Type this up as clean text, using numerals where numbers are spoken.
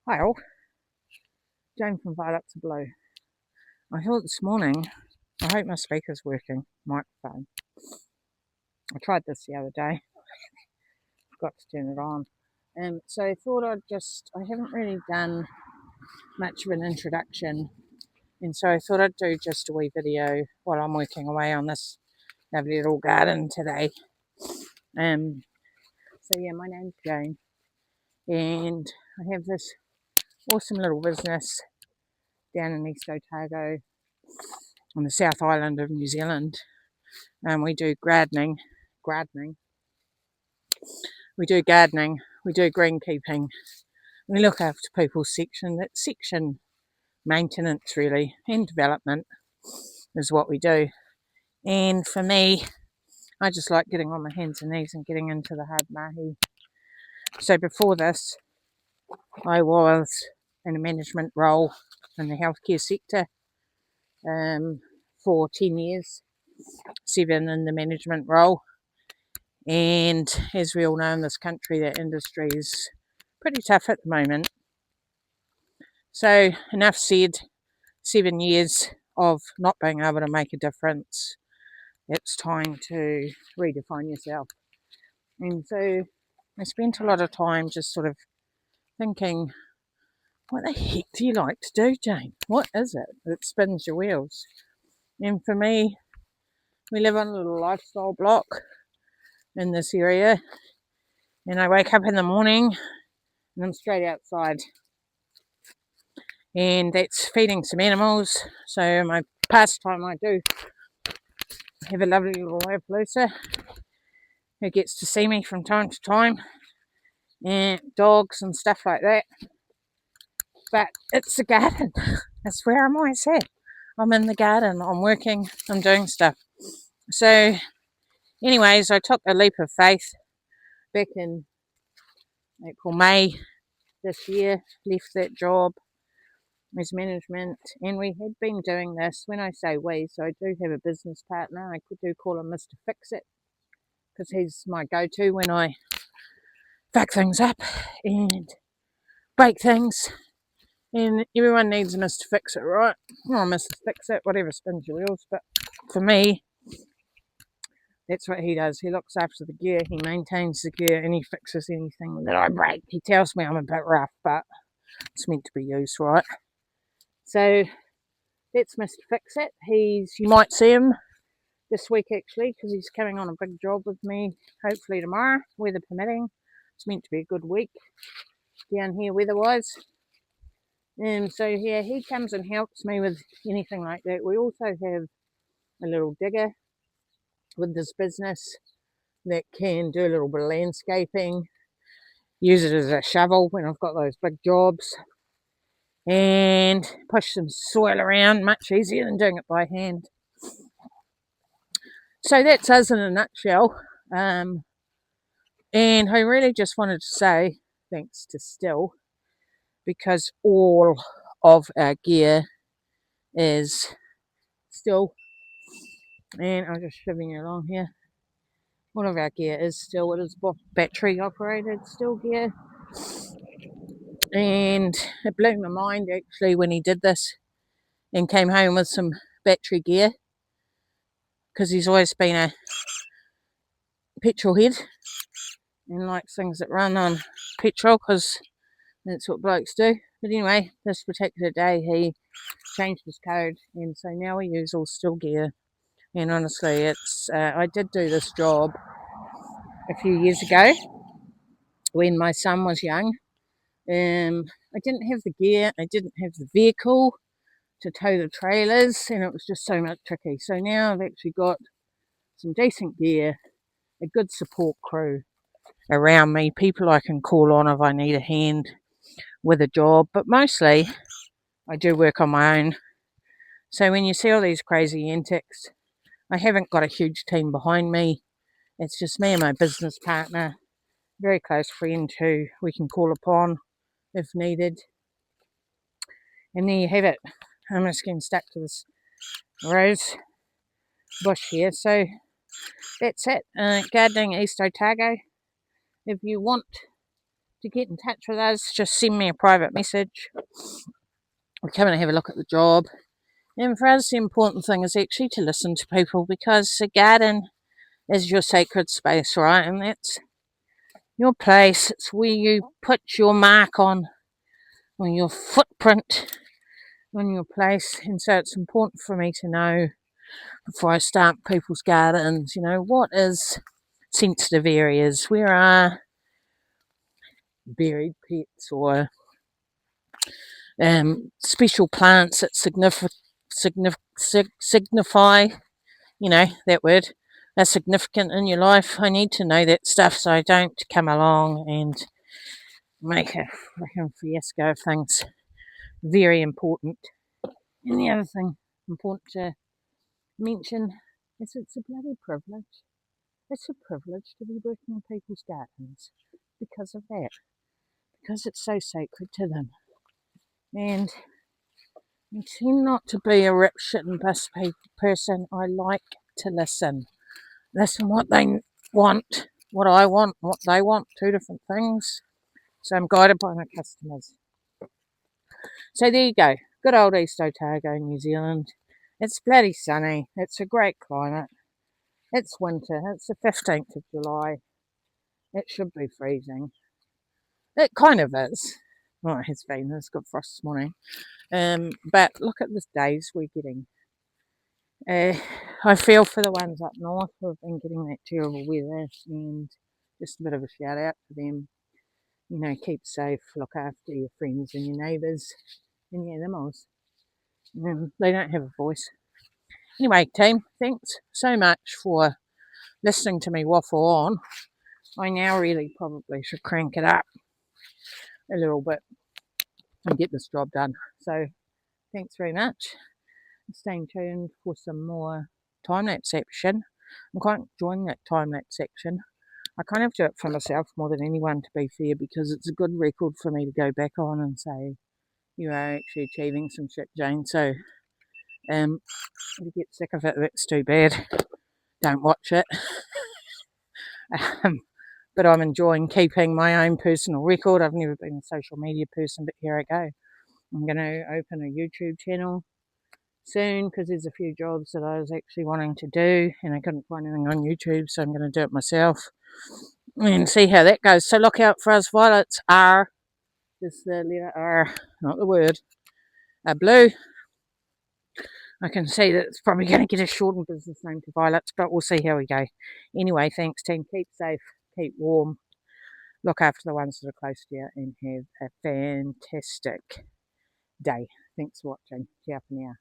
Hi all, Jane from Violets Blue. I thought this morning, I hope my speaker's working, microphone. I tried this the other day, forgot to turn it on. So I thought I haven't really done much of an introduction, and so I thought I'd do just a wee video while I'm working away on this lovely little garden today. So yeah, my name's Jane, and I have this awesome little business down in East Otago on the South Island of New Zealand. We do gardening. We do gardening. We do greenkeeping. We look after people's section maintenance really, and development is what we do. And for me, I just like getting on my hands and knees and getting into the hard mahi. So before this, I was in a management role in the healthcare sector for 10 years, 7 in the management role. And as we all know in this country, that industry is pretty tough at the moment. So enough said, 7 years of not being able to make a difference. It's time to redefine yourself. And so I spent a lot of time just sort of thinking, what the heck do you like to do, Jane? What is it that spins your wheels? And for me, we live on a little lifestyle block in this area. And I wake up in the morning and I'm straight outside. And that's feeding some animals. So my pastime, I do have a lovely little Hayapusa who gets to see me from time to time, and dogs and stuff like that. But it's the garden. That's where I'm always at. I'm in the garden, I'm working, I'm doing stuff. So anyways, I took a leap of faith back in April, May this year, left that job as management, and we had been doing this. When I say we, so I do have a business partner. I do call him Mr. Fix-It because he's my go-to when I fuck things up and break things. And everyone needs a Mr. Fix-It, right? Or Mr. Fix-It, whatever spins your wheels. But for me, that's what he does. He looks after the gear, he maintains the gear, and he fixes anything that I break. He tells me I'm a bit rough, but it's meant to be used, right? So that's Mr. Fix-It. You might see him this week actually, because he's coming on a big job with me, hopefully tomorrow, weather permitting. It's meant to be a good week down here weather-wise. And so yeah, he comes and helps me with anything like that. We also have a little digger with this business that can do a little bit of landscaping, use it as a shovel when I've got those big jobs, and push some soil around much easier than doing it by hand. So that's us in a nutshell. And I really just wanted to say thanks to Still, because all of our gear is Still, and I'm just shoving it along here. All of our gear is Still. It is battery operated Still gear. And it blew my mind actually when he did this and came home with some battery gear, because he's always been a petrol head and likes things that run on petrol, because that's what blokes do. But anyway, this particular day he changed his code, and so now we use all Still gear. And honestly, it's I did do this job a few years ago when my son was young. I didn't have the gear, I didn't have the vehicle to tow the trailers, and it was just so much tricky. So now I've actually got some decent gear, a good support crew around me, people I can call on if I need a hand with a job, but mostly I do work on my own. So when you see all these crazy antics, I haven't got a huge team behind me. It's just me and my business partner, very close friend who we can call upon if needed. And there you have it. I'm just getting stuck to this rose bush here. So that's it. Gardening East Otago. If you want to get in touch with us, just send me a private message. Or come and have a look at the job. And for us, the important thing is actually to listen to people, because the garden is your sacred space, right? And that's your place. It's where you put your mark on your footprint on your place. And so it's important for me to know before I start people's gardens, what is sensitive areas, where are buried pets or special plants that signify, that word, are significant in your life. I need to know that stuff so I don't come along and make a freaking fiasco of things. Very important. And the other thing important to mention is it's a bloody privilege. It's a privilege to be working in people's gardens because of that. Because it's so sacred to them. And I tend not to be a rip shit and bus person. I like to listen. Listen what they want, what I want, what they want. Two different things. So I'm guided by my customers. So there you go. Good old East Otago, New Zealand. It's bloody sunny. It's a great climate. It's winter. It's the 15th of July. It should be freezing. It kind of is. Well, it has been. It's got frost this morning. But look at the days we're getting. I feel for the ones up north who have been getting that terrible weather, and just a bit of a shout out to them. Keep safe, look after your friends and your neighbours and your animals. They don't have a voice. Anyway, team, thanks so much for listening to me waffle on. I now really probably should crank it up a little bit and get this job done. So thanks very much. Staying tuned for some more time-lapse action. I'm quite enjoying that time-lapse action. I kind of do it for myself more than anyone, to be fair, because it's a good record for me to go back on and say, you are actually achieving some shit, Jane. So if you get sick of it, that's too bad. Don't watch it. But I'm enjoying keeping my own personal record. I've never been a social media person, but here I go. I'm going to open a YouTube channel soon, because there's a few jobs that I was actually wanting to do and I couldn't find anything on YouTube, so I'm going to do it myself and see how that goes. So look out for us, Violets. R, just the letter R, not the word. Blue. I can see that it's probably going to get a shortened business name to Violets, but we'll see how we go. Anyway, thanks team. Keep safe, keep warm, look after the ones that are close to you, and have a fantastic day. Thanks for watching. Ciao for now.